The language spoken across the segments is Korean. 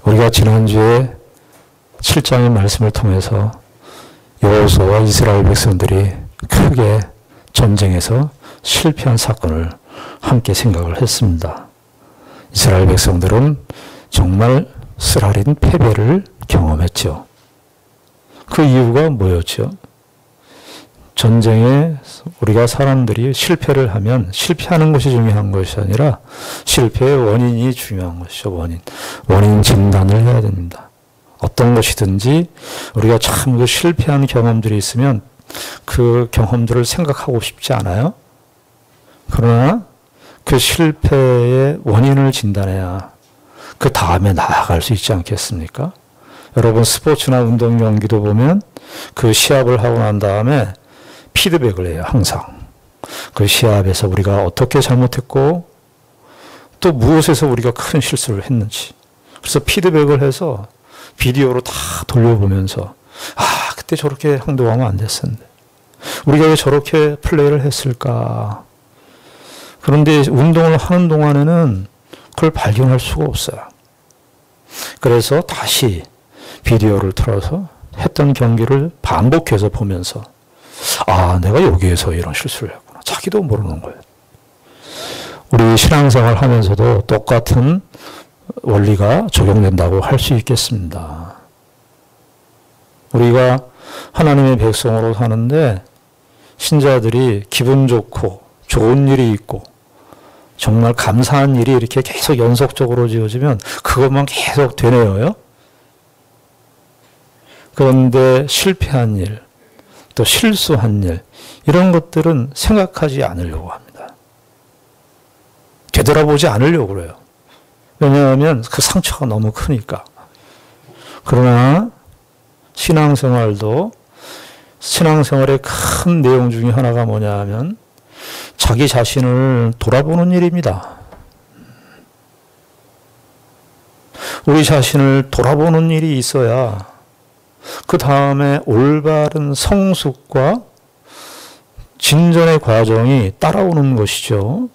우리가 지난주에 7장의 말씀을 통해서 여호수아와 이스라엘 백성들이 크게 전쟁에서 실패한 사건을 함께 생각을 했습니다. 이스라엘 백성들은 정말 쓰라린 패배를 경험했죠. 그 이유가 뭐였죠? 전쟁에 우리가 사람들이 실패를 하면 실패하는 것이 중요한 것이 아니라 실패의 원인이 중요한 것이죠. 원인 진단을 해야 됩니다. 어떤 것이든지 우리가 참 그 실패한 경험들이 있으면 그 경험들을 생각하고 싶지 않아요? 그러나 그 실패의 원인을 진단해야 그 다음에 나아갈 수 있지 않겠습니까? 여러분 스포츠나 운동 경기도 보면 그 시합을 하고 난 다음에 피드백을 해요. 항상. 그 시합에서 우리가 어떻게 잘못했고 또 무엇에서 우리가 큰 실수를 했는지. 그래서 피드백을 해서 비디오로 다 돌려보면서 그때 저렇게 행동하면 안 됐었는데 우리가 왜 저렇게 플레이를 했을까. 그런데 운동을 하는 동안에는 그걸 발견할 수가 없어요. 그래서 다시 비디오를 틀어서 했던 경기를 반복해서 보면서 내가 여기에서 이런 실수를 했구나. 자기도 모르는 거예요. 우리 신앙생활 하면서도 똑같은 원리가 적용된다고 할 수 있겠습니다. 우리가 하나님의 백성으로 사는데 신자들이 기분 좋고 좋은 일이 있고 정말 감사한 일이 이렇게 계속 연속적으로 지어지면 그것만 계속 되뇌어요. 그런데 실패한 일, 또 실수한 일, 이런 것들은 생각하지 않으려고 합니다. 되돌아보지 않으려고 그래요. 왜냐하면 그 상처가 너무 크니까. 그러나 신앙생활의 큰 내용 중에 하나가 뭐냐 하면 자기 자신을 돌아보는 일입니다. 우리 자신을 돌아보는 일이 있어야 그 다음에 올바른 성숙과 진전의 과정이 따라오는 것이죠.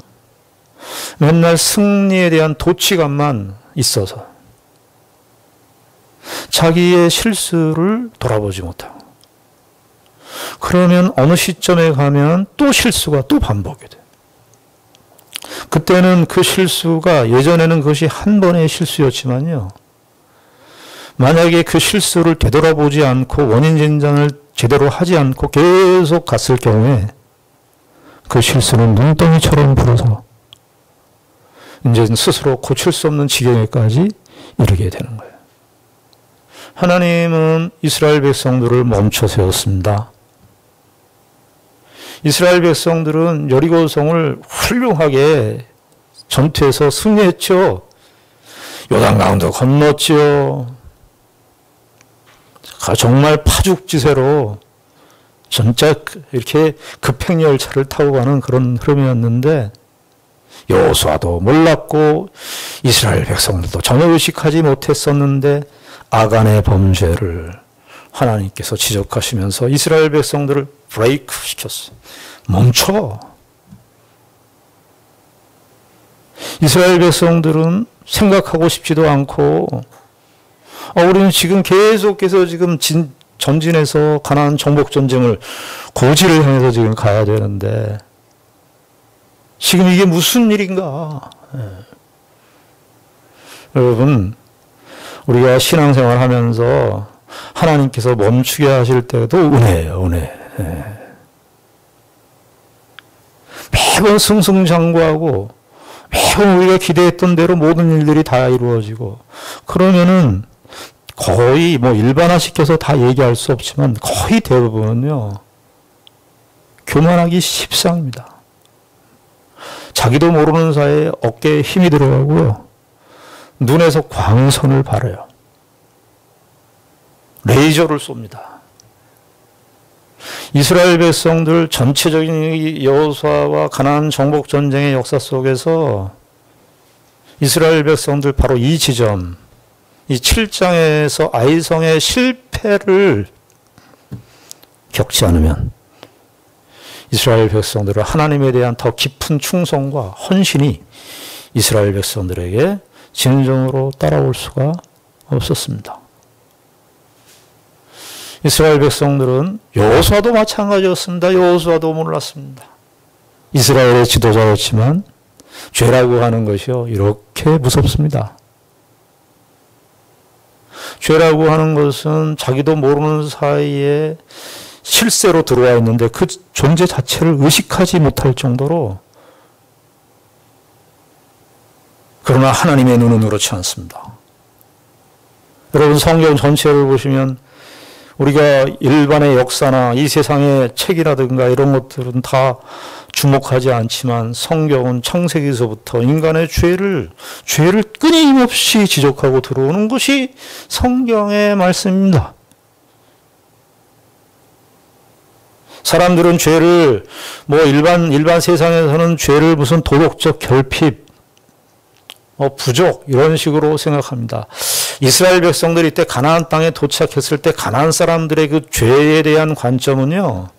맨날 승리에 대한 도취감만 있어서 자기의 실수를 돌아보지 못하고 그러면 어느 시점에 가면 또 실수가 또 반복이 돼요. 그때는 그 실수가 예전에는 그것이 한 번의 실수였지만요. 만약에 그 실수를 되돌아보지 않고 원인 진단을 제대로 하지 않고 계속 갔을 경우에 그 실수는 눈덩이처럼 불어서 이제 스스로 고칠 수 없는 지경에까지 이르게 되는 거예요. 하나님은 이스라엘 백성들을 멈춰 세웠습니다. 이스라엘 백성들은 여리고성을 훌륭하게 전투해서 승리했죠. 요단강도 건넜지요. 정말 파죽지세로 진짜 이렇게 급행열차를 타고 가는 그런 흐름이었는데 여호수아도 몰랐고 이스라엘 백성들도 전혀 의식하지 못했었는데 아간의 범죄를 하나님께서 지적하시면서 이스라엘 백성들을 브레이크 시켰어요. 멈춰. 이스라엘 백성들은 생각하고 싶지도 않고 우리는 지금 계속해서 지금 전진해서 가나안 정복 전쟁을 고지를 향해서 지금 가야 되는데 지금 이게 무슨 일인가? 여러분, 우리가 신앙생활 하면서 하나님께서 멈추게 하실 때도 은혜예요, 은혜. 매번 승승장구하고 매번 우리가 기대했던 대로 모든 일들이 다 이루어지고 그러면은 거의 일반화시켜서 다 얘기할 수 없지만 거의 대부분은요. 교만하기 십상입니다. 자기도 모르는 사이에 어깨에 힘이 들어가고요. 눈에서 광선을 발해요. 레이저를 쏩니다. 이스라엘 백성들 전체적인 여호수아와 가나안 정복 전쟁의 역사 속에서 이스라엘 백성들 바로 이 지점, 이 7장에서 아이성의 실패를 겪지 않으면 이스라엘 백성들은 하나님에 대한 더 깊은 충성과 헌신이 이스라엘 백성들에게 진정으로 따라올 수가 없었습니다. 이스라엘 백성들은 여호수아도 마찬가지였습니다. 여호수아도 몰랐습니다. 이스라엘의 지도자였지만 죄라고 하는 것이요, 이렇게 무섭습니다. 죄라고 하는 것은 자기도 모르는 사이에 실세로 들어와 있는데 그 존재 자체를 의식하지 못할 정도로, 그러나 하나님의 눈은 그렇지 않습니다. 여러분, 성경 전체를 보시면 우리가 일반의 역사나 이 세상의 책이라든가 이런 것들은 다 주목하지 않지만 성경은 창세기서부터 인간의 죄를 끊임없이 지적하고 들어오는 것이 성경의 말씀입니다. 사람들은 죄를 일반 세상에서는 죄를 무슨 도덕적 결핍, 부족 이런 식으로 생각합니다. 이스라엘 백성들이 이때 가나안 땅에 도착했을 때 가나안 사람들의 그 죄에 대한 관점은요,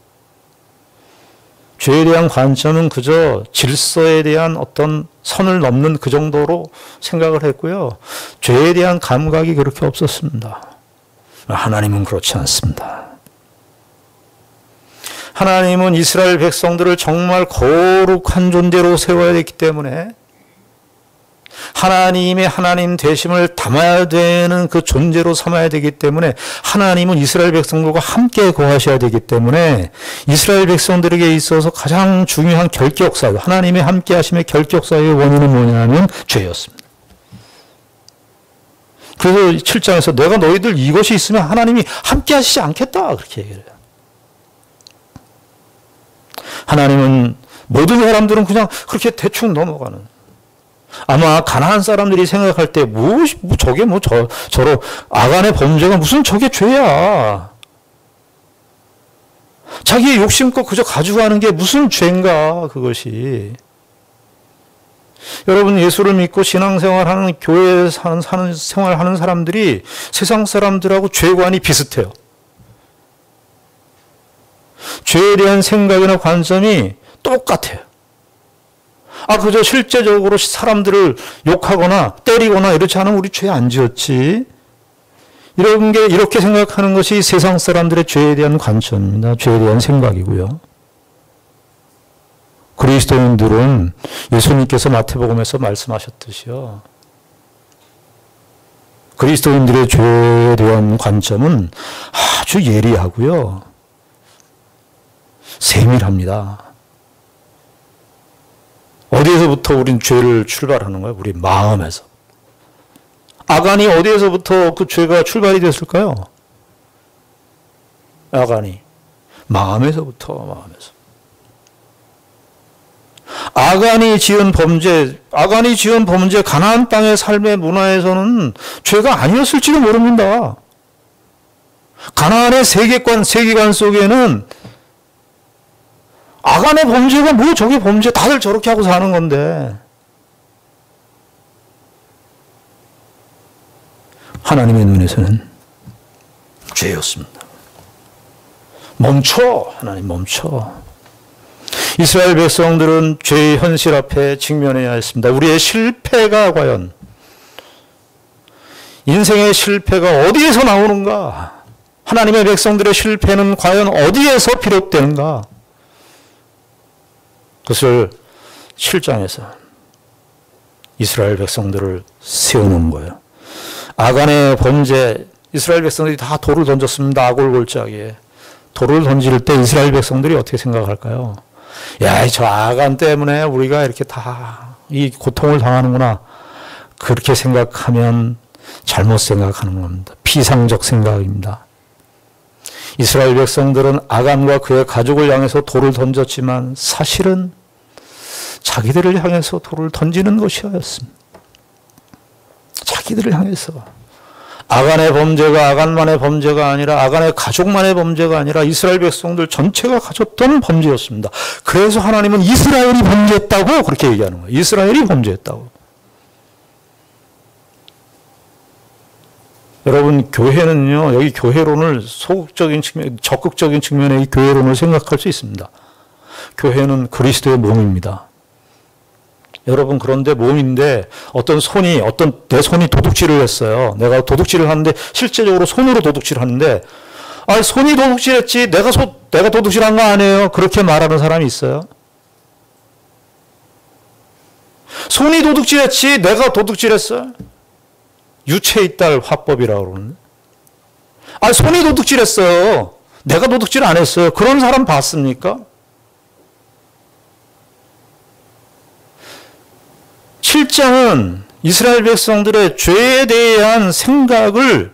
죄에 대한 관점은 그저 질서에 대한 어떤 선을 넘는 그 정도로 생각을 했고요. 죄에 대한 감각이 그렇게 없었습니다. 하나님은 그렇지 않습니다. 하나님은 이스라엘 백성들을 정말 거룩한 존재로 세워야 했기 때문에 하나님의 하나님 되심을 담아야 되는 그 존재로 삼아야 되기 때문에 하나님은 이스라엘 백성들과 함께 거하셔야 되기 때문에 이스라엘 백성들에게 있어서 가장 중요한 결격사유, 하나님의 함께 하심의 결격사유의 원인은 뭐냐면 죄였습니다. 그래서 7장에서 내가 너희들 이것이 있으면 하나님이 함께 하시지 않겠다 그렇게 얘기를 해요. 하나님은 모든 사람들은 그냥 그렇게 대충 넘어가는, 아마 가나안 사람들이 생각할 때 저게 저러 아간의 범죄가 무슨 저게 죄야. 자기의 욕심껏 그저 가져가는 게 무슨 죄인가 그것이. 여러분, 예수를 믿고 신앙생활하는 교회에 사는 생활하는 사람들이 세상 사람들하고 죄관이 비슷해요. 죄에 대한 생각이나 관점이 똑같아요. 그저 실제적으로 사람들을 욕하거나 때리거나 이렇지 않으면 우리 죄 안 지었지. 이렇게 생각하는 것이 세상 사람들의 죄에 대한 관점입니다. 죄에 대한 생각이고요. 그리스도인들은 예수님께서 마태복음에서 말씀하셨듯이요, 그리스도인들의 죄에 대한 관점은 아주 예리하고요, 세밀합니다. 어디에서부터 우린 죄를 출발하는 거예요? 우리 마음에서. 아간이 어디에서부터 그 죄가 출발이 됐을까요? 아간이 마음에서. 아간이 지은 범죄 가나안 땅의 삶의 문화에서는 죄가 아니었을지도 모릅니다. 가나안의 세계관 속에는 아간의 범죄가 저게 범죄, 다들 저렇게 하고 사는 건데, 하나님의 눈에서는 죄였습니다. 하나님 멈춰. 이스라엘 백성들은 죄의 현실 앞에 직면해야 했습니다. 우리의 실패가 과연, 인생의 실패가 어디에서 나오는가? 하나님의 백성들의 실패는 과연 어디에서 비롯되는가? 그것을 7장에서 이스라엘 백성들을 세우는 거예요. 아간의 범죄, 이스라엘 백성들이 다 돌을 던졌습니다. 아골 골짜기에. 돌을 던질 때 이스라엘 백성들이 어떻게 생각할까요? 야, 저 아간 때문에 우리가 이렇게 다 이 고통을 당하는구나. 그렇게 생각하면 잘못 생각하는 겁니다. 비상적 생각입니다. 이스라엘 백성들은 아간과 그의 가족을 향해서 돌을 던졌지만 사실은 자기들을 향해서 돌을 던지는 것이었습니다. 자기들을 향해서. 아간의 범죄가 아간만의 범죄가 아니라, 아간의 가족만의 범죄가 아니라 이스라엘 백성들 전체가 가졌던 범죄였습니다. 그래서 하나님은 이스라엘이 범죄했다고 그렇게 얘기하는 거예요. 이스라엘이 범죄했다고. 여러분, 교회는요, 여기 교회론을 소극적인 측면, 적극적인 측면의 이 교회론을 생각할 수 있습니다. 교회는 그리스도의 몸입니다. 여러분, 그런데 몸인데 내 손이 도둑질을 했어요. 내가 도둑질을 하는데 실제적으로 손으로 도둑질을 하는데 손이 도둑질했지 내가 도둑질한 거 아니에요. 그렇게 말하는 사람이 있어요. 손이 도둑질했지 내가 도둑질했어요. 유체이탈 화법이라고 그러는데. 손이 도둑질했어요. 내가 도둑질 안 했어요. 그런 사람 봤습니까? 7장은 이스라엘 백성들의 죄에 대한 생각을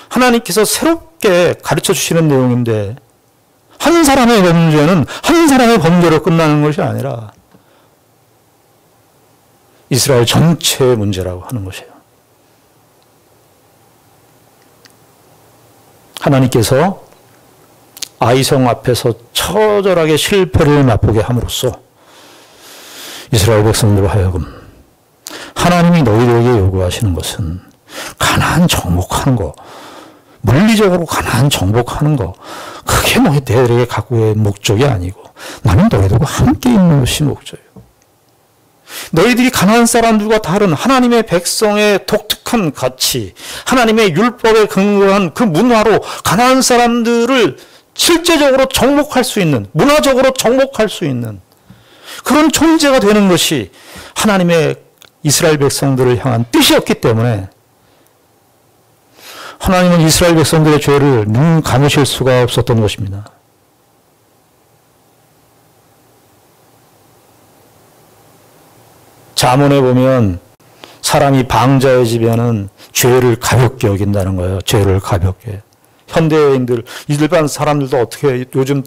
하나님께서 새롭게 가르쳐 주시는 내용인데, 한 사람의 범죄는 한 사람의 범죄로 끝나는 것이 아니라 이스라엘 전체의 문제라고 하는 것이에요. 하나님께서 아이성 앞에서 처절하게 실패를 맛보게 함으로써 이스라엘 백성들로 하여금 하나님이 너희들에게 요구하시는 것은 가나안 정복하는 거, 물리적으로 가나안 정복하는 거, 그게 너희들에게 갖고의 목적이 아니고 나는 너희들과 함께 있는 것이 목적이에요. 너희들이 가나안 사람들과 다른 하나님의 백성의 독특한 가치, 하나님의 율법에 근거한 그 문화로 가나안 사람들을 실제적으로 정복할 수 있는, 문화적으로 정복할 수 있는 그런 존재가 되는 것이 하나님의 이스라엘 백성들을 향한 뜻이었기 때문에 하나님은 이스라엘 백성들의 죄를 눈 감으실 수가 없었던 것입니다. 잠언에 보면 사람이 방자해지면은 죄를 가볍게 여긴다는 거예요. 죄를 가볍게. 현대인들, 일반 사람들도 어떻게 요즘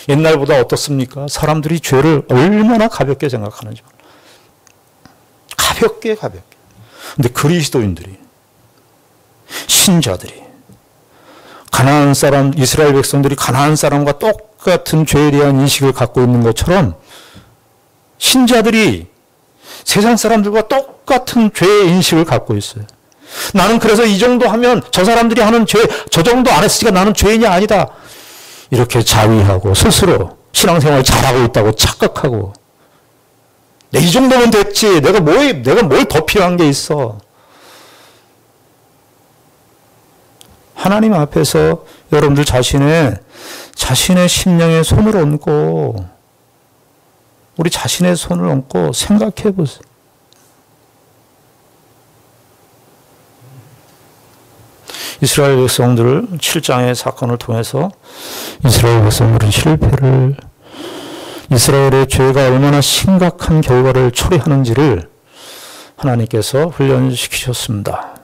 옛날보다 어떻습니까? 사람들이 죄를 얼마나 가볍게 생각하는지. 가볍게. 근데 그리스도인들이, 신자들이, 가나안 사람, 이스라엘 백성들이 가나안 사람과 똑같은 죄에 대한 인식을 갖고 있는 것처럼 신자들이 세상 사람들과 똑같은 죄의 인식을 갖고 있어요. 나는 그래서 이 정도 하면 저 사람들이 하는 죄, 저 정도 안 했으니까 나는 죄인이 아니다. 이렇게 자위하고 스스로 신앙생활 잘하고 있다고 착각하고, 이 정도면 됐지. 내가 뭘 더 필요한 게 있어. 하나님 앞에서 여러분들 자신의 심령에 손을 얹고, 우리 자신의 손을 얹고 생각해 보세요. 이스라엘 백성들을 7장의 사건을 통해서 이스라엘 백성들은 실패를, 이스라엘의 죄가 얼마나 심각한 결과를 초래하는지를 하나님께서 훈련시키셨습니다.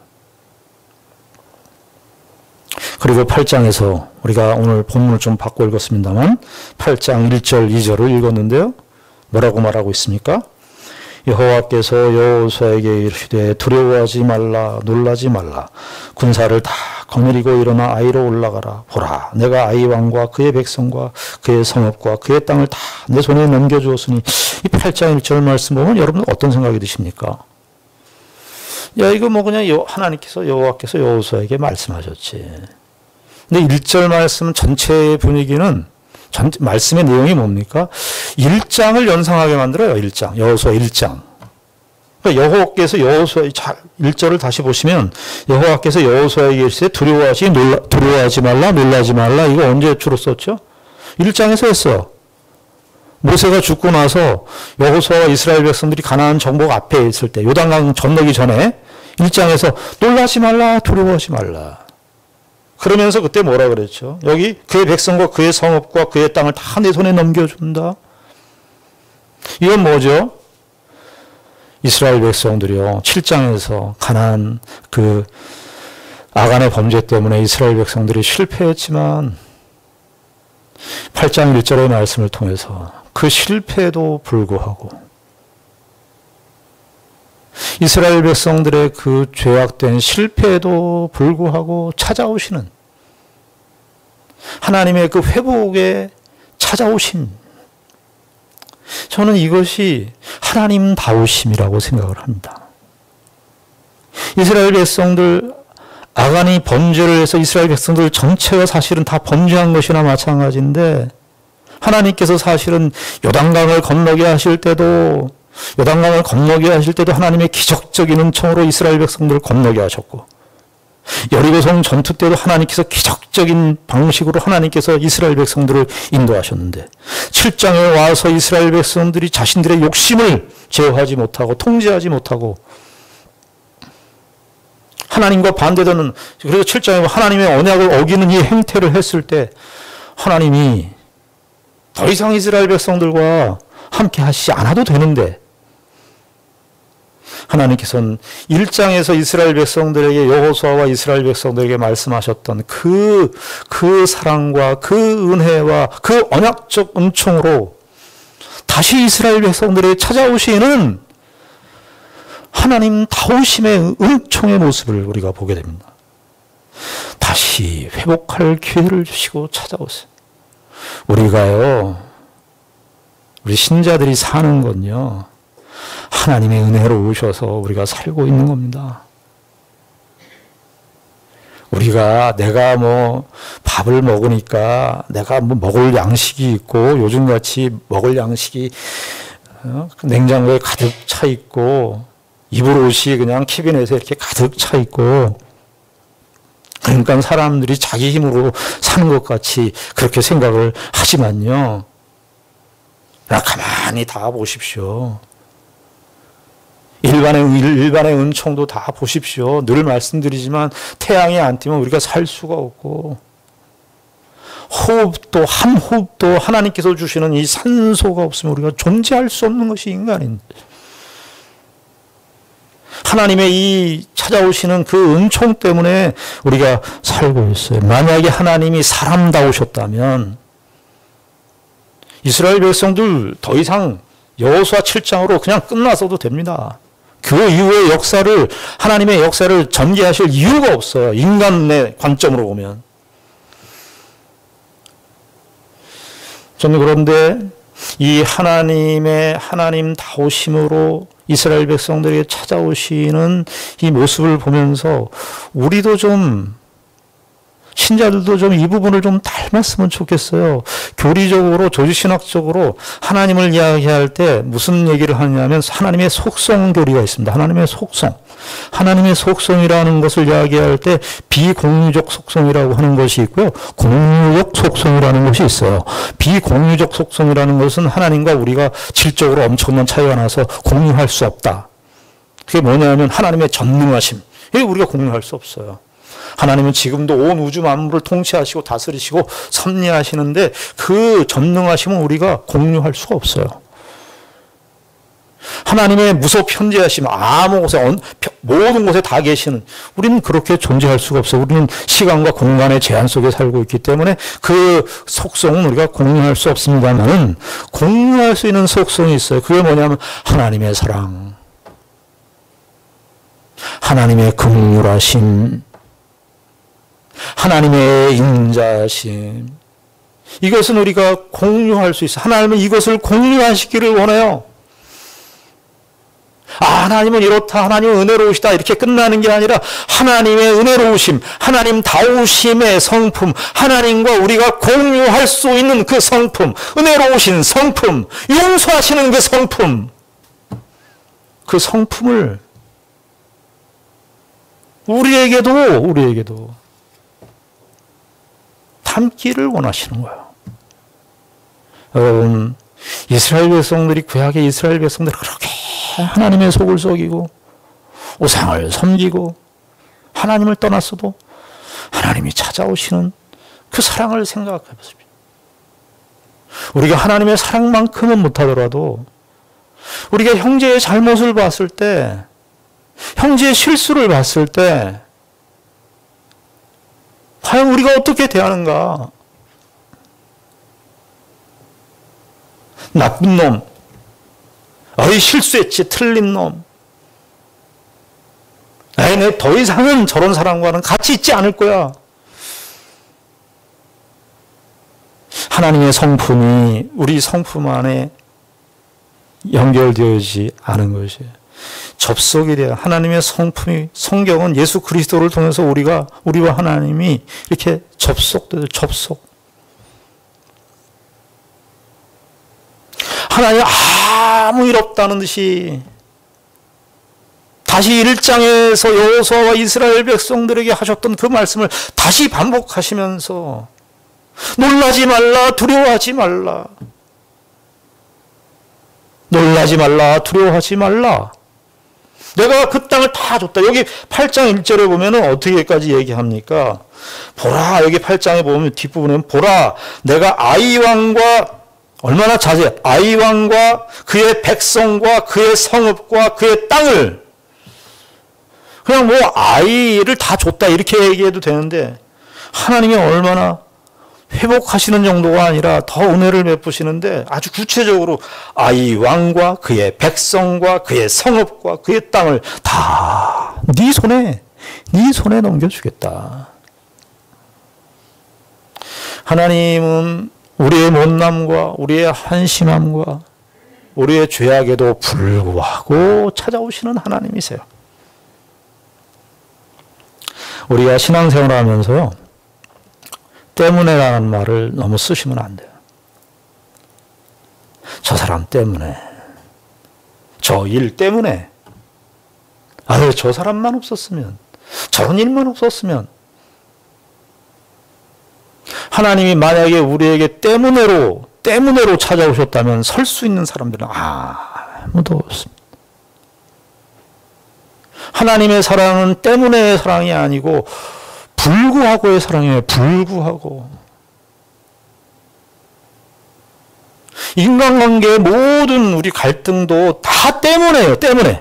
그리고 8장에서 우리가 오늘 본문을 좀 바꿔 읽었습니다만 8장 1절 2절을 읽었는데요. 뭐라고 말하고 있습니까? 여호와께서 여호수아에게 이르시되 두려워하지 말라, 놀라지 말라. 군사를 다 거느리고 일어나 아이로 올라가라. 보라, 내가 아이 왕과 그의 백성과 그의 성읍과 그의 땅을 다 내 손에 넘겨주었으니. 이 8장 1절 말씀 보면 여러분 어떤 생각이 드십니까? 야, 이거 뭐 그냥 하나님께서 여호와께서 여호수아에게 말씀하셨지. 근데 1절 말씀 전체의 분위기는, 말씀의 내용이 뭡니까? 1장을 연상하게 만들어요. 1장. 여호수아 1장. 그러니까 여호와께서 여호수아 1절을 다시 보시면 여호와께서 여호수아에게 이르시되 두려워하지 말라, 놀라지 말라. 이거 언제 주로 썼죠? 1장에서 했어요. 모세가 죽고 나서 여호수아와 이스라엘 백성들이 가나안 정복 앞에 있을 때, 요단강 건너기 전에 1장에서 놀라지 말라, 두려워하지 말라. 그러면서 그때 뭐라 그랬죠? 여기 그의 백성과 그의 성읍과 그의 땅을 다 내 손에 넘겨준다. 이건 뭐죠? 이스라엘 백성들이요, 7장에서 가나안 그 아간의 범죄 때문에 이스라엘 백성들이 실패했지만 8장 1절의 말씀을 통해서 그 실패에도 불구하고 이스라엘 백성들의 그 죄악된 실패에도 불구하고 찾아오시는 하나님의 그 회복에 찾아오심, 저는 이것이 하나님다우심이라고 생각을 합니다. 이스라엘 백성들, 아간이 범죄를 해서 이스라엘 백성들 전체가 사실은 다 범죄한 것이나 마찬가지인데, 하나님께서 사실은 요단강을 건너게 하실 때도 요단강을 건너게 하실 때도 하나님의 기적적인 은총으로 이스라엘 백성들을 건너게 하셨고, 여리고성 전투 때도 하나님께서 기적적인 방식으로 하나님께서 이스라엘 백성들을 인도하셨는데, 7장에 와서 이스라엘 백성들이 자신들의 욕심을 제어하지 못하고 통제하지 못하고 하나님과 반대되는, 그래서 7장에 하나님의 언약을 어기는 이 행태를 했을 때 하나님이 더 이상 이스라엘 백성들과 함께 하시지 않아도 되는데, 하나님께서는 1장에서 이스라엘 백성들에게, 여호수아와 이스라엘 백성들에게 말씀하셨던 그 사랑과 그 은혜와 그 언약적 은총으로 다시 이스라엘 백성들에게 찾아오시는 하나님 다우심의 은총의 모습을 우리가 보게 됩니다. 다시 회복할 기회를 주시고 찾아오세요. 우리가요, 우리 신자들이 사는 건요, 하나님의 은혜로 오셔서 우리가 살고 있는 겁니다. 우리가 내가 뭐 밥을 먹으니까 내가 뭐 먹을 양식이 있고, 요즘같이 먹을 양식이 냉장고에 가득 차 있고, 입을 옷이 그냥 캐비넷에 이렇게 가득 차 있고, 그러니까 사람들이 자기 힘으로 사는 것 같이 그렇게 생각을 하지만요, 가만히 다 보십시오. 일반의 은총도 다 보십시오. 늘 말씀드리지만 태양이 안 뜨면 우리가 살 수가 없고, 호흡도 한 호흡도 하나님께서 주시는 이 산소가 없으면 우리가 존재할 수 없는 것이 인간인데, 하나님의 이 찾아오시는 그 은총 때문에 우리가 살고 있어요. 만약에 하나님이 사람다우셨다면 이스라엘 백성들 더 이상 여호수아 7장으로 그냥 끝났어도 됩니다. 그 이후의 역사를, 하나님의 역사를 전개하실 이유가 없어요. 인간의 관점으로 보면. 저는 그런데 이 하나님 다우심으로 이스라엘 백성들에게 찾아오시는 이 모습을 보면서 우리도 좀, 신자들도 좀 이 부분을 좀 닮았으면 좋겠어요. 교리적으로, 조지신학적으로 하나님을 이야기할 때 무슨 얘기를 하냐면 하나님의 속성 교리가 있습니다. 하나님의 속성. 하나님의 속성이라는 것을 이야기할 때 비공유적 속성이라고 하는 것이 있고요, 공유적 속성이라는 것이 있어요. 비공유적 속성이라는 것은 하나님과 우리가 질적으로 엄청난 차이가 나서 공유할 수 없다. 그게 뭐냐면 하나님의 전능하심. 이게 우리가 공유할 수 없어요. 하나님은 지금도 온 우주 만물을 통치하시고 다스리시고 섭리하시는데 그 전능하심은 우리가 공유할 수가 없어요. 하나님의 무소편재하심, 아무 곳에, 모든 곳에 다 계시는, 우리는 그렇게 존재할 수가 없어요. 우리는 시간과 공간의 제한 속에 살고 있기 때문에 그 속성은 우리가 공유할 수 없습니다만은 공유할 수 있는 속성이 있어요. 그게 뭐냐면 하나님의 사랑, 하나님의 긍휼하심, 하나님의 인자심. 이것은 우리가 공유할 수 있어요. 하나님은 이것을 공유하시기를 원해요. 하나님은 이렇다, 하나님은 은혜로우시다, 이렇게 끝나는 게 아니라 하나님의 은혜로우심, 하나님 다우심의 성품, 하나님과 우리가 공유할 수 있는 그 성품, 은혜로우신 성품, 용서하시는 그 성품, 그 성품을 우리에게도 담기를 원하시는 거예요. 여러분, 이스라엘 백성들이, 구약의 이스라엘 백성들이 그렇게 하나님의 속을 속이고 우상을 섬기고 하나님을 떠났어도 하나님이 찾아오시는 그 사랑을 생각해 보십시오. 우리가 하나님의 사랑만큼은 못하더라도 우리가 형제의 잘못을 봤을 때, 형제의 실수를 봤을 때 과연 우리가 어떻게 대하는가? 나쁜 놈, 실수했지, 틀린 놈, 내 더 이상은 저런 사람과는 같이 있지 않을 거야. 하나님의 성품이 우리 성품 안에 연결되어지지 않은 것이에요. 접속이 돼요. 하나님의 성품이, 성경은 예수 그리스도를 통해서 우리와 하나님이 이렇게 접속돼요. 접속. 하나님 아무 일 없다는 듯이 다시 1장에서 여호수아와 이스라엘 백성들에게 하셨던 그 말씀을 다시 반복하시면서 놀라지 말라, 두려워하지 말라. 놀라지 말라, 두려워하지 말라. 내가 그 땅을 다 줬다. 여기 8장 1절에 보면 어떻게까지 얘기합니까? 보라, 여기 8장에 보면 뒷부분에 보라, 내가 아이왕과 얼마나 자세히 아이왕과 그의 백성과 그의 성읍과 그의 땅을 그냥 뭐 아이를 다 줬다 이렇게 얘기해도 되는데 하나님이 얼마나 회복하시는 정도가 아니라 더 은혜를 베푸시는데 아주 구체적으로 아이 왕과 그의 백성과 그의 성읍과 그의 땅을 다 네 손에 넘겨주겠다. 하나님은 우리의 못남과 우리의 한심함과 우리의 죄악에도 불구하고 찾아오시는 하나님이세요. 우리가 신앙생활을 하면서요, 때문에라는 말을 너무 쓰시면 안 돼요. 저 사람 때문에, 저 일 때문에, 아유, 저 사람만 없었으면, 저런 일만 없었으면. 하나님이 만약에 우리에게 때문에로 찾아오셨다면 설 수 있는 사람들은 아무도 없습니다. 하나님의 사랑은 때문에의 사랑이 아니고 불구하고의 사랑이에요. 불구하고. 인간관계의 모든 우리 갈등도 다 때문에요. 때문에.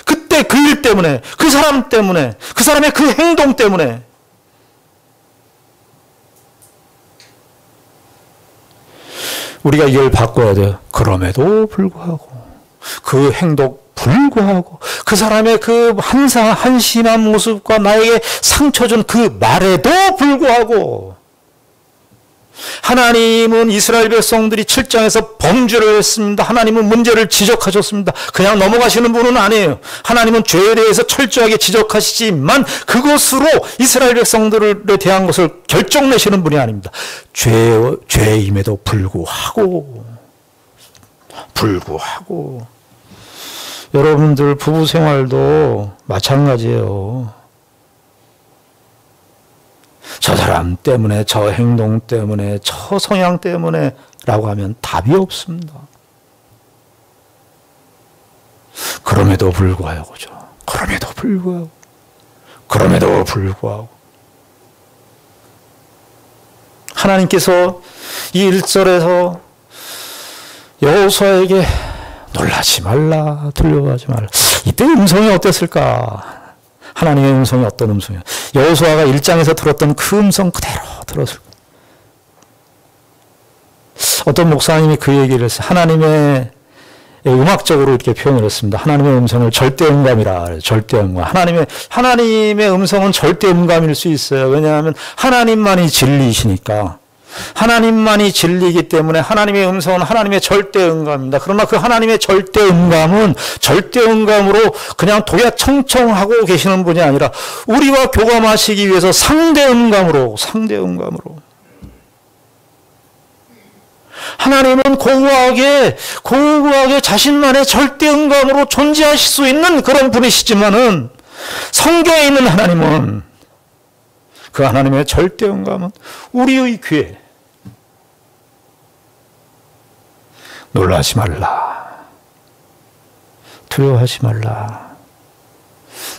그때 그 일 때문에, 그 사람 때문에, 그 사람의 그 행동 때문에. 우리가 이걸 바꿔야 돼요. 그럼에도 불구하고, 그 행동 불구하고, 그 사람의 그 한심한 모습과 나에게 상처 준 그 말에도 불구하고, 하나님은 이스라엘 백성들이 7장에서 범죄를 했습니다. 하나님은 문제를 지적하셨습니다. 그냥 넘어가시는 분은 아니에요. 하나님은 죄에 대해서 철저하게 지적하시지만 그것으로 이스라엘 백성들에 대한 것을 결정내시는 분이 아닙니다. 죄임에도 불구하고 여러분들 부부 생활도 마찬가지예요. 저 사람 때문에, 저 행동 때문에, 저 성향 때문에 라고 하면 답이 없습니다. 그럼에도 불구하고죠. 그럼에도 불구하고. 하나님께서 이 1절에서 여호수아에게 놀라지 말라, 두려워하지 말라. 이때 음성이 어땠을까? 하나님의 음성이 어떤 음성이에요? 여호수아가 1장에서 들었던 그 음성 그대로 들었을 거예요. 어떤 목사님이 그 얘기를 했어요. 하나님의 음악적으로 이렇게 표현을 했습니다. 하나님의 음성을 절대음감이라 그래요. 절대음감. 하나님의 음성은 절대음감일 수 있어요. 왜냐하면 하나님만이 진리이시니까. 하나님만이 진리이기 때문에 하나님의 음성은 하나님의 절대음감입니다. 그러나 그 하나님의 절대음감은 절대음감으로 그냥 도야청청하고 계시는 분이 아니라 우리와 교감하시기 위해서 상대음감으로 하나님은 고고하게 자신만의 절대음감으로 존재하실 수 있는 그런 분이시지만은 성경에 있는 하나님은 그 하나님의 절대음감은 우리의 귀에 놀라지 말라, 두려워하지 말라,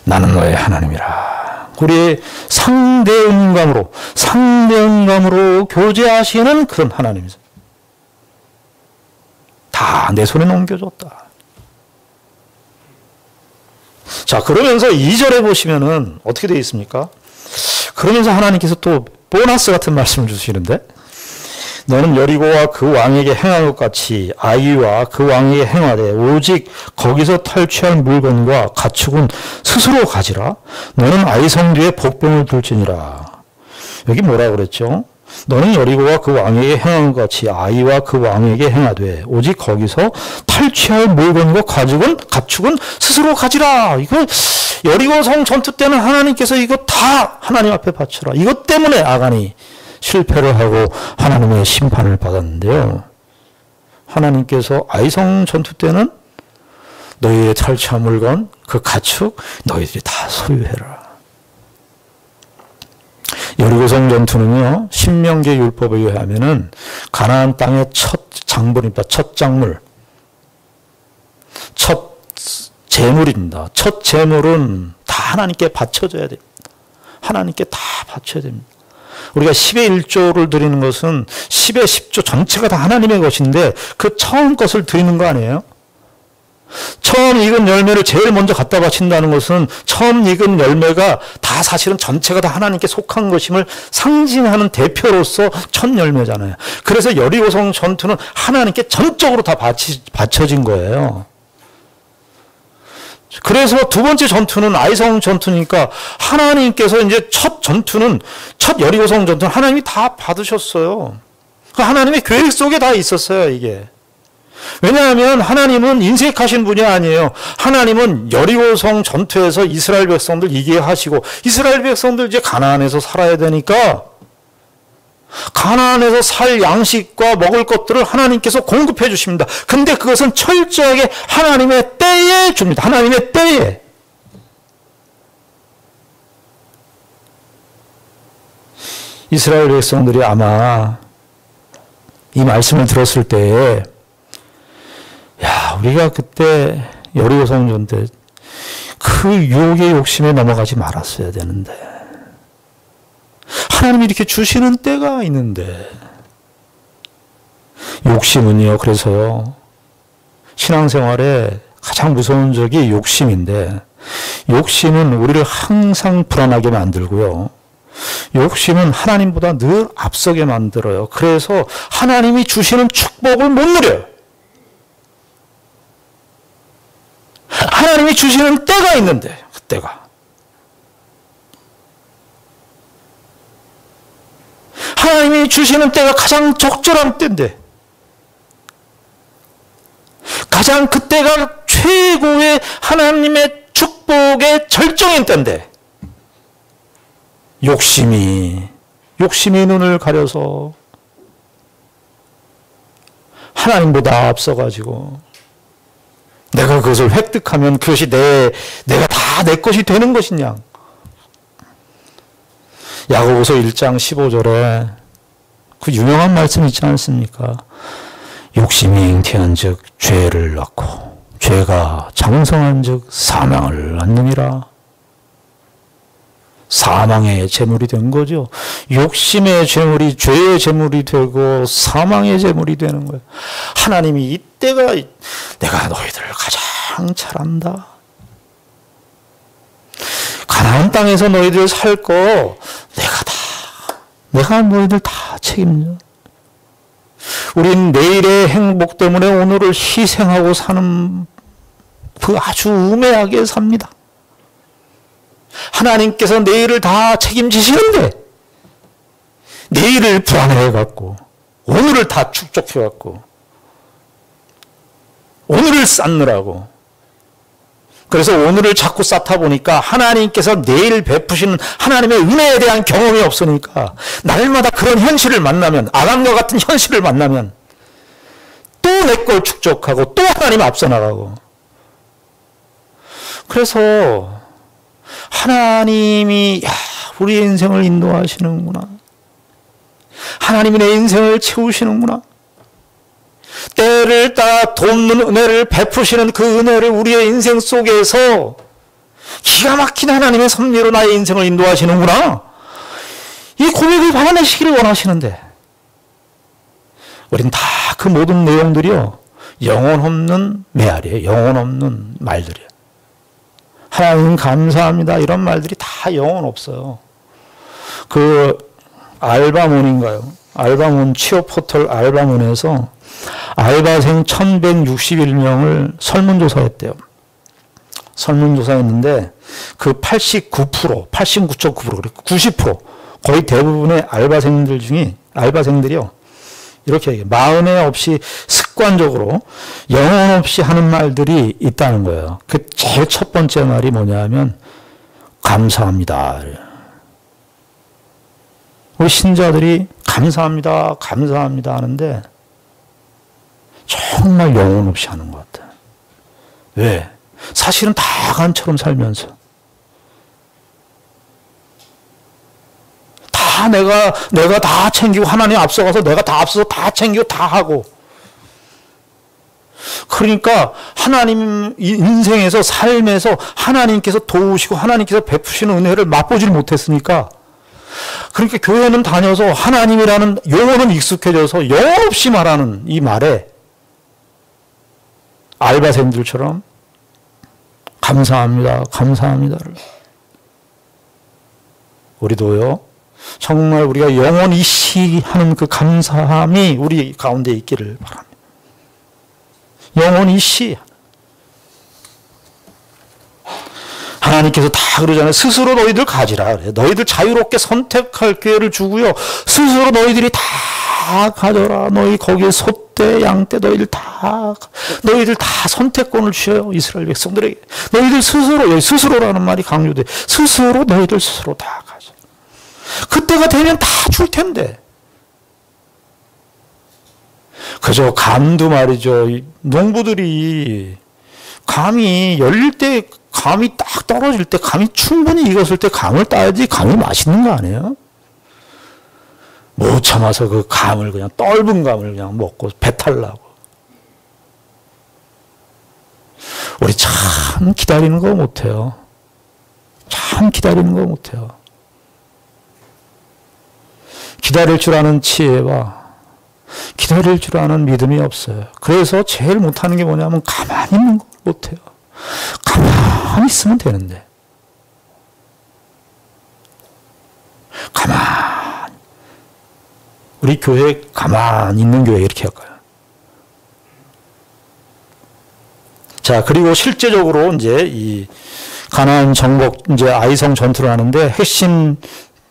나는 너의 하나님이라. 우리의 상대음감으로 교제하시는 그런 하나님이세요. 다 내 손에 넘겨줬다. 자, 그러면서 2절에 보시면은 어떻게 되어 있습니까? 그러면서 하나님께서 또 보너스 같은 말씀을 주시는데, 너는 여리고와 그 왕에게 행한 것 같이 아이와 그 왕에게 행하되 오직 거기서 탈취할 물건과 가축은 스스로 가지라. 너는 아이 성뒤에 복병을 둘지니라. 여기 뭐라 그랬죠? 너는 여리고와 그 왕에게 행한 것 같이 아이와 그 왕에게 행하되 오직 거기서 탈취할 물건과 가축은 스스로 가지라. 이거 여리고 성 전투 때는 하나님께서 이거 다 하나님 앞에 바쳐라. 이것 때문에 아간이 실패를 하고 하나님의 심판을 받았는데요. 하나님께서 아이성 전투 때는 너희의 탈취한 물건, 그 가축 너희들이 다 소유해라. 여리고성 전투는요, 신명기의 율법에 의하면은 가나안 땅의 첫 장본입니다. 첫 작물, 첫 재물입니다. 첫 재물은 다 하나님께 바쳐줘야 됩니다. 하나님께 다 바쳐야 됩니다. 우리가 10의 1조를 드리는 것은 10의 10조 전체가 다 하나님의 것인데 그 처음 것을 드리는 거 아니에요? 처음 익은 열매를 제일 먼저 갖다 바친다는 것은 처음 익은 열매가 다 사실은 전체가 다 하나님께 속한 것임을 상징하는 대표로서 첫 열매잖아요. 그래서 여리고성 전투는 하나님께 전적으로 다 바쳐진 거예요. 그래서 두 번째 전투는 아이성 전투니까 하나님께서 이제 첫 전투는, 첫 여리고성 전투는 하나님이 다 받으셨어요. 하나님의 계획 속에 다 있었어요, 이게. 왜냐하면 하나님은 인색하신 분이 아니에요. 하나님은 여리고성 전투에서 이스라엘 백성들 이기게 하시고, 이스라엘 백성들 이제 가나안에서 살아야 되니까 가나안에서 살 양식과 먹을 것들을 하나님께서 공급해 주십니다. 근데 그것은 철저하게 하나님의 때에 줍니다. 하나님의 때에. 이스라엘 백성들이 아마 이 말씀을 들었을 때에, 야, 우리가 그때 여리고성 전투 그 유혹의 욕심에 넘어가지 말았어야 되는데, 하나님이 이렇게 주시는 때가 있는데, 욕심은요, 그래서요, 신앙생활에 가장 무서운 적이 욕심인데, 욕심은 우리를 항상 불안하게 만들고요, 욕심은 하나님보다 늘 앞서게 만들어요. 그래서 하나님이 주시는 축복을 못 누려요. 하나님이 주시는 때가 있는데, 그때가. 하나님이 주시는 때가 가장 적절한 때인데, 가장 그때가 최고의 하나님의 축복의 절정인 때인데, 욕심이 눈을 가려서 하나님보다 앞서가지고 내가 그것을 획득하면 그것이 내가 다 내 것이 되는 것이냐. 야고보서 1장 15절에 그 유명한 말씀 있지 않습니까? 욕심이 잉태한 즉 죄를 낳고 죄가 장성한 즉 사망을 낳느니라. 사망의 제물이 된 거죠. 욕심의 제물이 죄의 제물이 되고 사망의 제물이 되는 거예요. 하나님이 이때가 내가 너희들을 가장 잘 안다. 가나안 땅에서 너희들 살 거 내가 너희들 다 책임져. 우린 내일의 행복 때문에 오늘을 희생하고 사는 그 아주 우매하게 삽니다. 하나님께서 내일을 다 책임지시는데 내일을 불안해해갖고 오늘을 다 축적해갖고 오늘을 쌓느라고, 그래서 오늘을 자꾸 쌓다 보니까 하나님께서 내일 베푸시는 하나님의 은혜에 대한 경험이 없으니까 날마다 그런 현실을 만나면, 아담과 같은 현실을 만나면 또 내 걸 축적하고 또 하나님 앞서 나가고. 그래서 하나님이 우리의 인생을 인도하시는구나. 하나님이 내 인생을 채우시는구나. 때를 따라 돕는 은혜를 베푸시는 그 은혜를 우리의 인생 속에서 기가 막힌 하나님의 섭리로 나의 인생을 인도하시는구나. 이 고백을 받아내시기를 원하시는데 우린 다 그 모든 내용들이요, 영혼 없는 메아리예요. 영혼 없는 말들이에요. 하나님 감사합니다 이런 말들이 다 영혼 없어요. 그 알바몬인가요? 알바몬 취업 포털 알바몬에서 알바생 1161명을 설문조사했대요. 설문조사했는데 그 89.9%, 90%, 거의 대부분의 알바생들이요, 이렇게 얘기해요. 마음에 없이 습관적으로 영혼 없이 하는 말들이 있다는 거예요. 그 제일 첫 번째 말이 뭐냐 하면 감사합니다. 우리 신자들이 감사합니다 하는데 정말 영혼 없이 하는 것 같아요. 왜? 사실은 다 간처럼 살면서 다 내가 다 챙기고 하나님 앞서가서 내가 다 앞서서 다 챙기고 다 하고 그러니까 하나님 인생에서 삶에서 하나님께서 도우시고 하나님께서 베푸시는 은혜를 맛보질 못했으니까 그러니까 교회는 다녀서 하나님이라는 용어는 익숙해져서 영없이 말하는 이 말에 알바생들처럼 감사합니다. 감사합니다를 우리도요. 정말 우리가 영원히 하는 그 감사함이 우리 가운데 있기를 바랍니다. 영원히 하나님께서 다 그러잖아요. 스스로 너희들 가지라 그래요. 너희들 자유롭게 선택할 기회를 주고요. 스스로 너희들이 다 가져라. 너희 거기에 소떼 양떼 너희들 다 선택권을 주셔요. 이스라엘 백성들에게. 너희들 스스로 여기 스스로라는 말이 강조돼. 스스로 너희들 스스로 다 가져. 그때가 되면 다 줄 텐데. 그저 감도 말이죠. 농부들이 감이 열릴 때 감이 딱 떨어질 때 감이 충분히 익었을 때 감을 따야지 감이 맛있는 거 아니에요? 못 참아서 그 감을 그냥 떫은 감을 그냥 먹고 배탈 나고. 우리 참 기다리는 거 못해요. 참 기다리는 거 못해요. 기다릴 줄 아는 지혜와 기다릴 줄 아는 믿음이 없어요. 그래서 제일 못하는 게 뭐냐면 가만히 있는 거 못해요. 가만히 있으면 되는데. 가만히. 우리 교회 가만히 있는 교회 이렇게 할까요? 자, 그리고 실제적으로 이제 이 가나안 정복 이제 아이성 전투를 하는데 핵심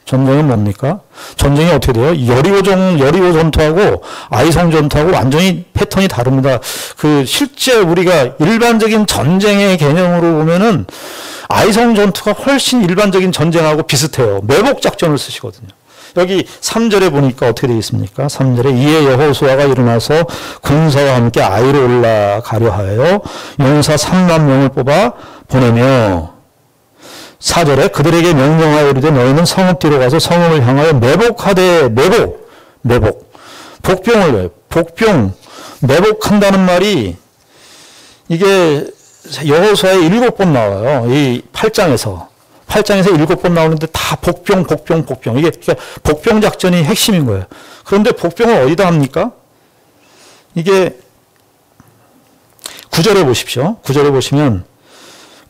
전쟁은 뭡니까? 전쟁이 어떻게 돼요? 여리고 전투하고 아이성 전투하고 완전히 패턴이 다릅니다. 그 실제 우리가 일반적인 전쟁의 개념으로 보면은 아이성 전투가 훨씬 일반적인 전쟁하고 비슷해요. 매복 작전을 쓰시거든요. 여기 3절에 보니까 어떻게 되어 있습니까? 3절에 이에 여호수아가 일어나서 군사와 함께 아이로 올라가려 하여 용사 3만 명을 뽑아 보내며 4절에 그들에게 명령하여 이르되 너희는 성읍 뒤로 가서 성읍을 향하여 매복하되 매복 복병을 왜 복병 매복한다는 말이 이게 여호수아에 7번 나와요. 이 8장에서 7번 나오는데 다 복병 이게 복병 작전이 핵심인 거예요. 그런데 복병을 어디다 합니까? 이게 9절에 보십시오. 9절에 보시면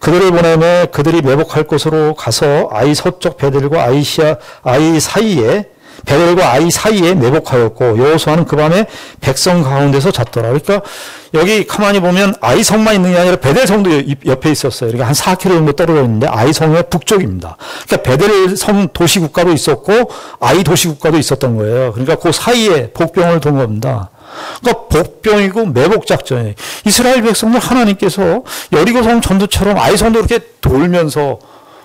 그들을 보내며 그들이 매복할 곳으로 가서 아이 서쪽 베델과 아이 사이에 매복하였고 여호수아는 그 밤에 백성 가운데서 잤더라. 그러니까 여기 가만히 보면 아이 성만 있는 게 아니라 베델 성도 옆에 있었어요. 그러니까 한 4km 정도 떨어져 있는데 아이 성의 북쪽입니다. 그러니까 베델 성 도시 국가도 있었고 아이 도시 국가도 있었던 거예요. 그러니까 그 사이에 복병을 둔 겁니다. 그러니까 복병이고 매복작전이에요. 이스라엘 백성들 하나님께서 여리고성 전투처럼 아이성도 이렇게 돌면서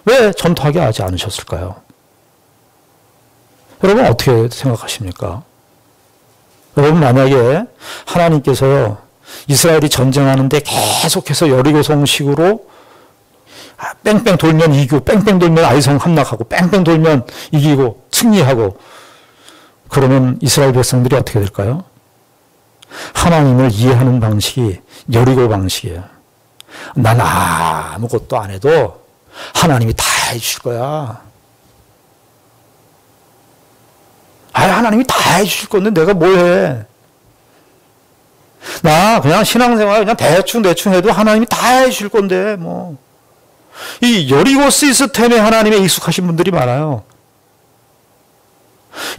왜 전투하게 하지 않으셨을까요? 여러분 어떻게 생각하십니까? 여러분 만약에 하나님께서요 이스라엘이 전쟁하는데 계속해서 여리고성식으로 뺑뺑 돌면 이기고 뺑뺑 돌면 아이성 함락하고 뺑뺑 돌면 이기고 승리하고 그러면 이스라엘 백성들이 어떻게 될까요? 하나님을 이해하는 방식이 여리고 방식이에요. 난 아무것도 안 해도 하나님이 다 해주실 거야. 하나님이 다 해주실 건데 내가 뭘 해? 나 그냥 신앙생활 그냥 대충 해도 하나님이 다 해주실 건데 뭐. 이 여리고 시스템에 하나님에 익숙하신 분들이 많아요.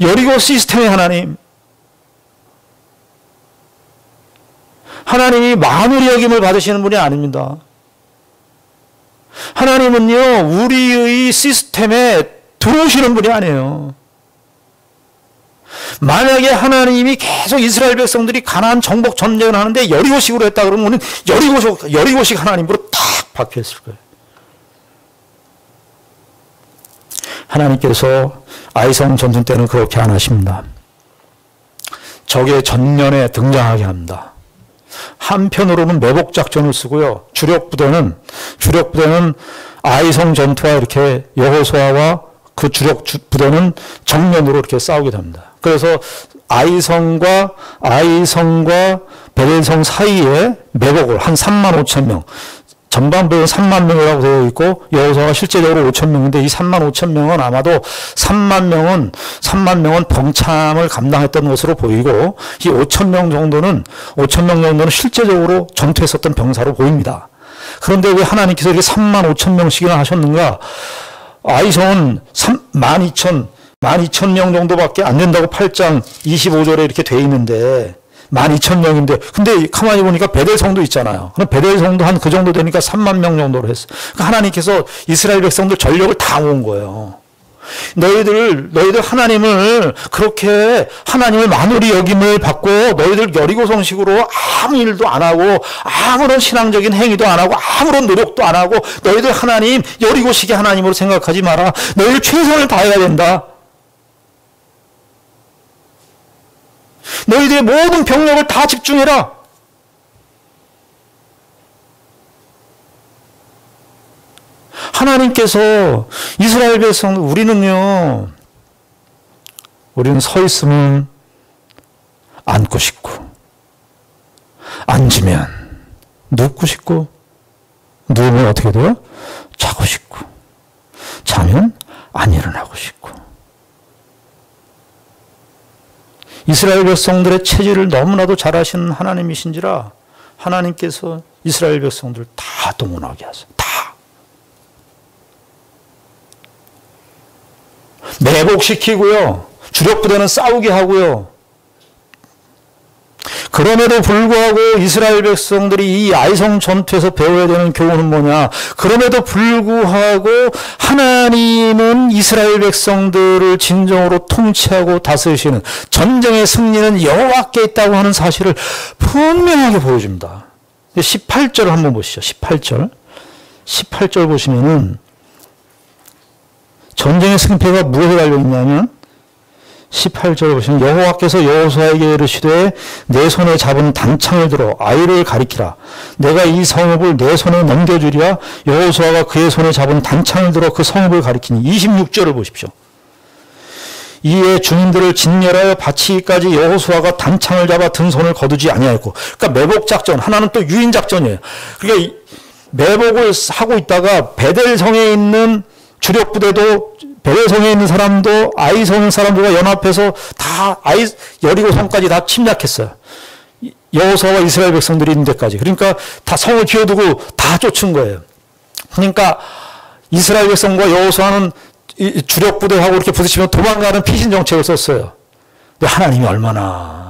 여리고 시스템의 하나님이 만물의 여김을 받으시는 분이 아닙니다. 하나님은요 우리의 시스템에 들어오시는 분이 아니에요. 만약에 하나님이 계속 이스라엘 백성들이 가나안 정복 전쟁을 하는데 여리고식으로 했다 그러면 우리는 여리고식 하나님으로 탁 박혀있을 거예요. 하나님께서 아이성 전투 때는 그렇게 안 하십니다. 적의 전면에 등장하게 합니다. 한편으로는 매복 작전을 쓰고요. 주력 부대는 아이성 전투와 이렇게 여호수아와 그 주력 부대는 정면으로 이렇게 싸우게 됩니다. 그래서 아이성과 베델성 사이에 매복을 한 3만 5천 명, 전반부에 3만 명이라고 되어 있고 여호수아가 실제적으로 5천 명인데 이 3만 5천 명은 아마도 3만 명은 병참을 감당했던 것으로 보이고 이 5천 명 정도는 실제적으로 전투했었던 병사로 보입니다. 그런데 왜 하나님께서 이렇게 3만 5천 명씩이나 하셨는가? 아이성은 12,000명 정도밖에 안 된다고 8장 25절에 이렇게 돼 있는데 12,000명인데 근데 가만히 보니까 베델성도 있잖아요. 그럼 베델성도 한 그 정도 되니까 3만 명 정도로 했어요. 그러니까 하나님께서 이스라엘 백성들 전력을 다 모은 거예요. 너희들 하나님을 그렇게 하나님을 만우리 여김을 받고 너희들 여리고성식으로 아무 일도 안 하고 아무런 신앙적인 행위도 안 하고 아무런 노력도 안 하고 너희들 하나님 여리고식의 하나님으로 생각하지 마라. 너희들 최선을 다해야 된다. 너희들의 모든 병력을 다 집중해라. 하나님께서 이스라엘 백성 우리는 서 있으면 앉고 싶고 앉으면 눕고 싶고 누우면 어떻게 돼요? 자고 싶고 자면 안 일어나고 싶고 이스라엘 백성들의 체질을 너무나도 잘 아시는 하나님이신지라 하나님께서 이스라엘 백성들을 다 동원하게 하세요. 다. 매복시키고요. 주력부대는 싸우게 하고요. 그럼에도 불구하고 이스라엘 백성들이 이 아이성 전투에서 배워야 되는 교훈은 뭐냐? 그럼에도 불구하고 하나님은 이스라엘 백성들을 진정으로 통치하고 다스리시는 전쟁의 승리는 여호와께 있다고 하는 사실을 분명하게 보여줍니다. 18절을 한번 보시죠. 18절 보시면은 전쟁의 승패가 무엇에 달려있냐면 18절 보시면 여호와께서 여호수아에게 이르시되 내 손에 잡은 단창을 들어 아이를 가리키라. 내가 이 성읍을 내 손에 넘겨주리라. 여호수아가 그의 손에 잡은 단창을 들어 그 성읍을 가리키니 26절을 보십시오. 이에 주민들을 진멸하여 바치기까지 여호수아가 단창을 잡아 든 손을 거두지 아니하였고 그러니까 매복작전 하나는 또 유인작전이에요. 그러니까 매복을 하고 있다가 베델성에 있는 주력부대도 베델성에 있는 사람도 아이성 사람들과 연합해서 다 여리고성까지 다 침략했어요. 여호수아와 이스라엘 백성들이 있는 데까지. 그러니까 다 성을 기어두고 다 쫓은 거예요. 그러니까 이스라엘 백성과 여호수아는 주력부대하고 이렇게 부딪히면 도망가는 피신 정책을 썼어요. 근데 하나님이 얼마나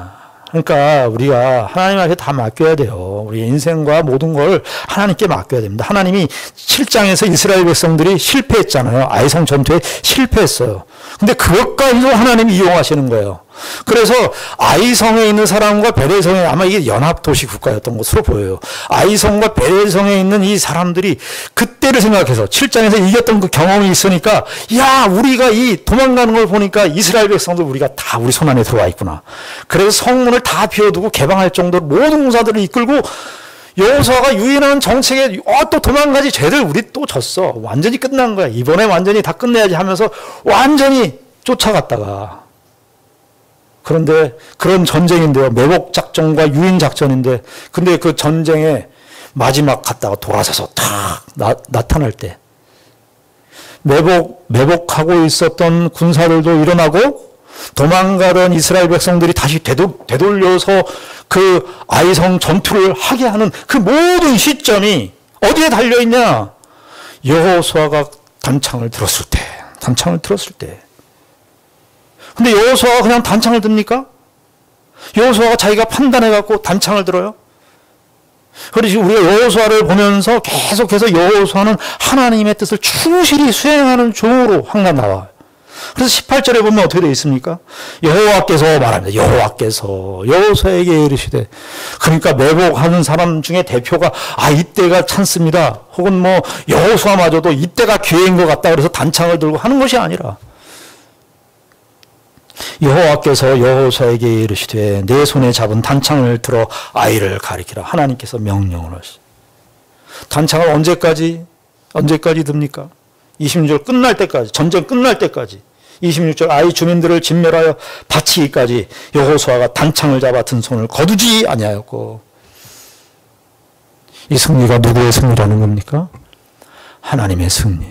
그러니까 우리가 하나님 앞에 다 맡겨야 돼요. 우리 인생과 모든 걸 하나님께 맡겨야 됩니다. 하나님이 7장에서 이스라엘 백성들이 실패했잖아요. 아이성 전투에 실패했어요. 근데 그것까지도 하나님이 이용하시는 거예요. 그래서 아이성에 있는 사람과 베델성에 아마 이게 연합도시 국가였던 것으로 보여요. 아이성과 베델성에 있는 이 사람들이 그때를 생각해서 7장에서 이겼던 그 경험이 있으니까 야 우리가 이 도망가는 걸 보니까 이스라엘 백성들 우리가 다 우리 손안에 들어와 있구나. 그래서 성문을 다 비워두고 개방할 정도로 모든 공사들을 이끌고 여호수아가 유인한 정책에 또 도망가지 쟤들 우리 또 졌어. 완전히 끝난 거야. 이번에 완전히 다 끝내야지 하면서 완전히 쫓아갔다가 그런데 그런 전쟁인데요. 매복작전과 유인작전인데 근데 그 전쟁에 마지막 갔다가 돌아서서 탁 나타날 때 매복하고 있었던 군사들도 일어나고 도망가던 이스라엘 백성들이 다시 되돌려서 그 아이성 전투를 하게 하는 그 모든 시점이 어디에 달려있냐? 여호수아가 단창을 들었을 때. 근데 여호수아가 그냥 단창을 듭니까? 여호수아가 자기가 판단해갖고 단창을 들어요? 그래서 우리가 여호수아를 보면서 계속해서 여호수아는 하나님의 뜻을 충실히 수행하는 종으로 항상 나와요. 그래서 18절에 보면 어떻게 되어 있습니까? 여호와께서 말합니다. 여호와께서 여호수아에게 이르시되 그러니까 매복하는 사람 중에 대표가 이때가 찬스입니다. 혹은 여호수아마저도 이때가 기회인 것 같다 그래서 단창을 들고 하는 것이 아니라 여호와께서 여호수아에게 이르시되 내 손에 잡은 단창을 들어 아이를 가리키라. 하나님께서 명령을 하시죠. 단창을 언제까지 듭니까? 26절 끝날 때까지, 전쟁 끝날 때까지. 26절 아이 주민들을 진멸하여 바치기까지 여호수아가 단창을 잡아 든 손을 거두지 아니하였고. 이 승리가 누구의 승리라는 겁니까? 하나님의 승리.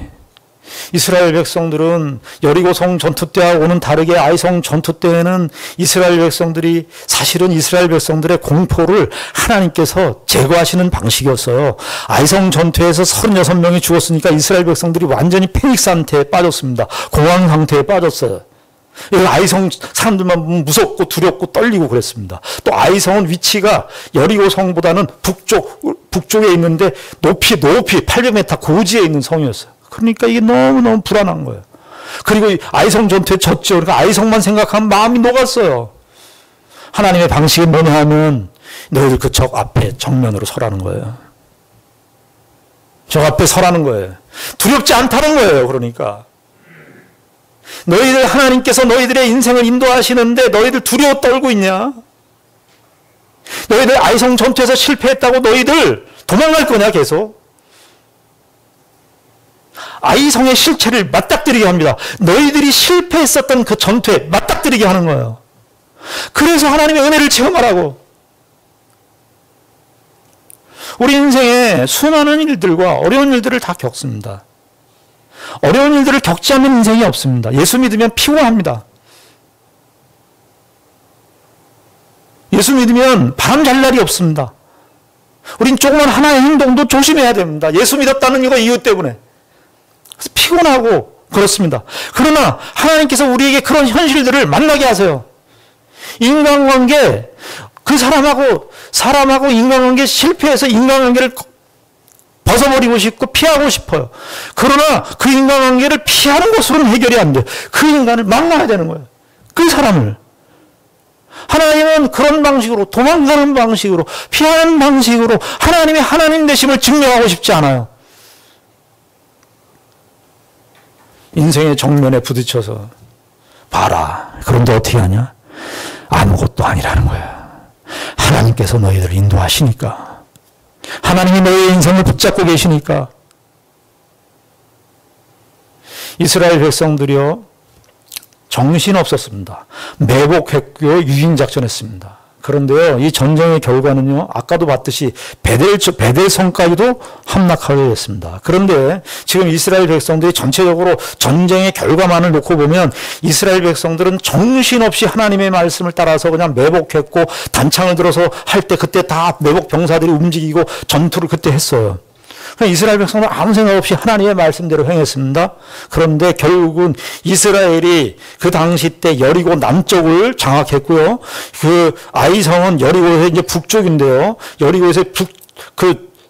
이스라엘 백성들은 여리고성 전투 때하고는 다르게 아이성 전투 때에는 이스라엘 백성들이 사실은 이스라엘 백성들의 공포를 하나님께서 제거하시는 방식이었어요. 아이성 전투에서 36명이 죽었으니까 이스라엘 백성들이 완전히 패닉 상태에 빠졌습니다. 공황 상태에 빠졌어요. 아이성 사람들만 보면 무섭고 두렵고 떨리고 그랬습니다. 또 아이성은 위치가 여리고성보다는 북쪽에 있는데 높이 800m 고지에 있는 성이었어요. 그러니까 이게 너무너무 불안한 거예요. 그리고 아이성 전투에 졌죠. 그러니까 아이성만 생각하면 마음이 녹았어요. 하나님의 방식이 뭐냐 하면 너희들 그 적 앞에 정면으로 서라는 거예요. 적 앞에 서라는 거예요. 두렵지 않다는 거예요. 그러니까 너희들 하나님께서 너희들의 인생을 인도하시는데 너희들 두려워 떨고 있냐? 너희들 아이성 전투에서 실패했다고 너희들 도망갈 거냐 계속? 아이성의 실체를 맞닥뜨리게 합니다. 너희들이 실패했었던 그 전투에 맞닥뜨리게 하는 거예요. 그래서 하나님의 은혜를 체험하라고. 우리 인생에 수많은 일들과 어려운 일들을 다 겪습니다. 어려운 일들을 겪지 않는 인생이 없습니다. 예수 믿으면 피곤합니다. 예수 믿으면 바람 잘 날이 없습니다. 우린 조그만 하나의 행동도 조심해야 됩니다. 예수 믿었다는 이유 때문에. 그래서 피곤하고 그렇습니다. 그러나 하나님께서 우리에게 그런 현실들을 만나게 하세요. 인간관계, 그 사람하고 인간관계 실패해서 인간관계를 벗어버리고 싶고 피하고 싶어요. 그러나 그 인간관계를 피하는 것으로는 해결이 안 돼요. 그 인간을 만나야 되는 거예요. 그 사람을. 하나님은 그런 방식으로, 도망가는 방식으로, 피하는 방식으로 하나님의 하나님 되심을 증명하고 싶지 않아요. 인생의 정면에 부딪혀서 봐라. 그런데 어떻게 하냐? 아무것도 아니라는 거야. 하나님께서 너희들을 인도하시니까. 하나님이 너희의 인생을 붙잡고 계시니까. 이스라엘 백성들이요, 정신없었습니다. 매복했고요, 유인작전했습니다. 그런데요, 이 전쟁의 결과는요, 아까도 봤듯이 베델성까지도 함락하게 됐습니다. 그런데 지금 이스라엘 백성들이 전체적으로 전쟁의 결과만을 놓고 보면 이스라엘 백성들은 정신없이 하나님의 말씀을 따라서 그냥 매복했고 단창을 들어서 할 때 그때 다 매복 병사들이 움직이고 전투를 그때 했어요. 이스라엘 백성은 아무 생각 없이 하나님의 말씀대로 행했습니다. 그런데 결국은 이스라엘이 그 당시 때 여리고 남쪽을 장악했고요. 그 아이성은 여리고에서 이제 북쪽인데요. 여리고에서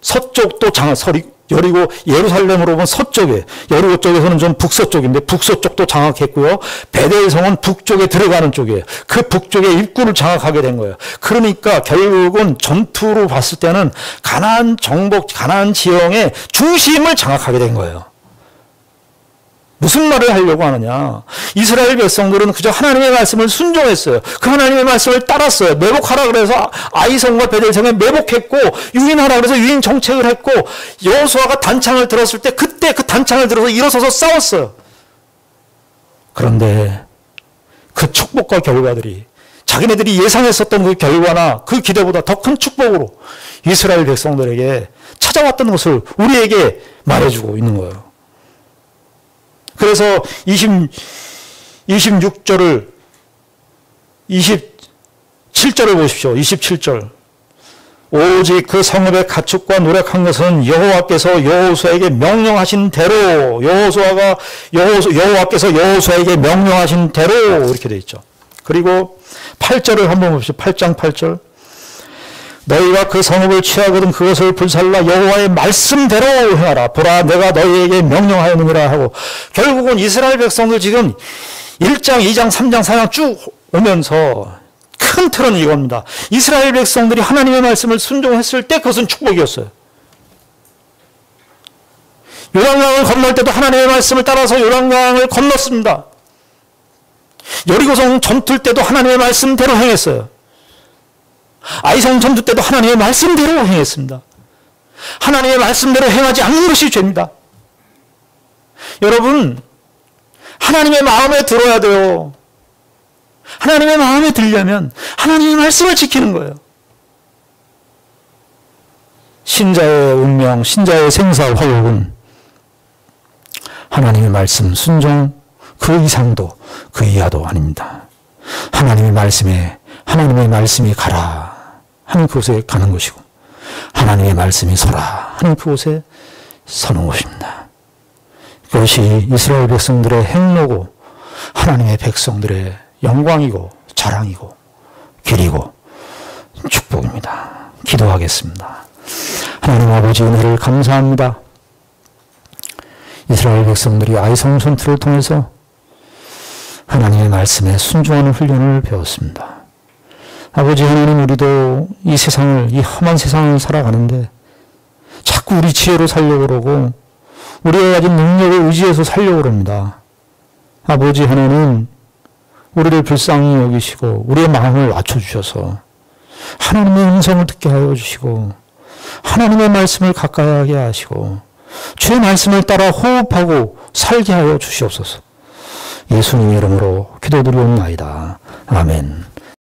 서쪽도 여리고 예루살렘으로 보면 서쪽에, 여리고 쪽에서는 좀 북서쪽인데 북서쪽도 장악했고요. 베델성은 북쪽에 들어가는 쪽이에요. 그 북쪽의 입구를 장악하게 된 거예요. 그러니까 결국은 전투로 봤을 때는 가나안 지형의 중심을 장악하게 된 거예요. 무슨 말을 하려고 하느냐? 이스라엘 백성들은 그저 하나님의 말씀을 순종했어요. 그 하나님의 말씀을 따랐어요. 매복하라 그래서 아이성과 베델성에 매복했고, 유인하라 그래서 유인 정책을 했고, 여호수아가 단창을 들었을 때 그때 그 단창을 들어서 일어서서 싸웠어요. 그런데 그 축복과 결과들이 자기네들이 예상했었던 그 결과나 그 기대보다 더 큰 축복으로 이스라엘 백성들에게 찾아왔던 것을 우리에게 말해주고 있는 거예요. 그래서 27절을 보십시오. 27절. 오직 그 성읍의 가축과 노력한 것은 여호와께서 여호수아에게 명령하신 대로, 여호와께서 여호수아에게 명령하신 대로, 이렇게 되어 있죠. 그리고 8절을 한번 봅시다. 8장 8절. 너희가 그 성읍을 취하거든 그것을 불살라 여호와의 말씀대로 행하라. 보라, 내가 너희에게 명령하였느니라 하고, 결국은 이스라엘 백성들 지금 1장, 2장, 3장, 4장 쭉 오면서 큰 틀은 이겁니다. 이스라엘 백성들이 하나님의 말씀을 순종했을 때 그것은 축복이었어요. 요단강을 건널 때도 하나님의 말씀을 따라서 요단강을 건넜습니다. 여리고성 전투 때도 하나님의 말씀대로 행했어요. 아이성 전투 때도 하나님의 말씀대로 행했습니다. 하나님의 말씀대로 행하지 않는 것이 죄입니다. 여러분, 하나님의 마음에 들어야 돼요. 하나님의 마음에 들려면 하나님의 말씀을 지키는 거예요. 신자의 운명, 신자의 생사 화복은 하나님의 말씀 순종 그 이상도 그 이하도 아닙니다. 하나님의 말씀이 가라 하는 그곳에 가는 것이고 하나님의 말씀이 서라 하는 그곳에 서는 것입니다. 그것이 이스라엘 백성들의 행로고 하나님의 백성들의 영광이고 자랑이고 길이고 축복입니다. 기도하겠습니다. 하나님 아버지 은혜를 감사합니다. 이스라엘 백성들이 아이성 전투를 통해서 하나님의 말씀에 순종하는 훈련을 배웠습니다. 아버지 하나님, 우리도 이 세상을, 이 험한 세상을 살아가는데 자꾸 우리 지혜로 살려고 그러고 우리가 가진 능력을 의지해서 살려고 그럽니다. 아버지 하나님, 우리를 불쌍히 여기시고 우리의 마음을 낮춰주셔서 하나님의 음성을 듣게 하여 주시고 하나님의 말씀을 가까이 하게 하시고 주의 말씀을 따라 호흡하고 살게 하여 주시옵소서. 예수님의 이름으로 기도드리옵나이다. 아멘.